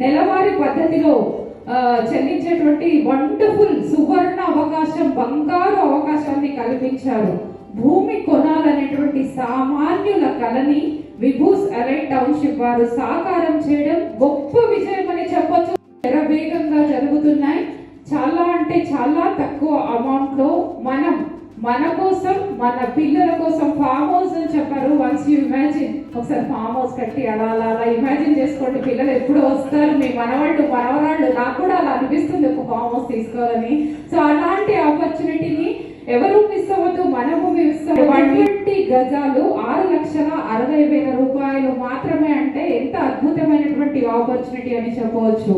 నెలవారీ పద్ధతిలో చెల్లించేటువంటి వండర్ఫుల్ సువర్ణ అవకాశం, బంగారు అవకాశాన్ని కల్పించారు. భూమి కొనాలనేటువంటి సామాన్యుల కలని విభూస్ ఎలైట్ టౌన్షిప్ వారు సాకారం చేయడం గొప్ప విజయం అని చెప్పొచ్చు. వేగంగా జరుగుతున్నాయి. చాలా అంటే చాలా తక్కువ అమౌంట్ లో మన కోసం మన పిల్లల కోసం ఫామ్ హౌస్ అని చెప్పారు. వన్స్ యూ ఇమాజిన్, ఒకసారి ఫామ్ హౌస్ కట్టి అలా అలా అలా ఇమాజిన్ చేసుకోండి. పిల్లలు ఎప్పుడు వస్తారు, మీ మనవరాళ్ళు. నాకు కూడా అలా అనిపిస్తుంది ఒక ఫామ్ హౌస్ తీసుకోవాలని. సో అలాంటి ఆపర్చునిటీని ఎవరు మిస్ అవ్వద్దు, మనము మిస్ అవ్వద్దు. 120 గజాలు 6,60,000 రూపాయలు మాత్రమే. అంటే ఎంత అద్భుతమైనటువంటి ఆపర్చునిటీ అని చెప్పవచ్చు.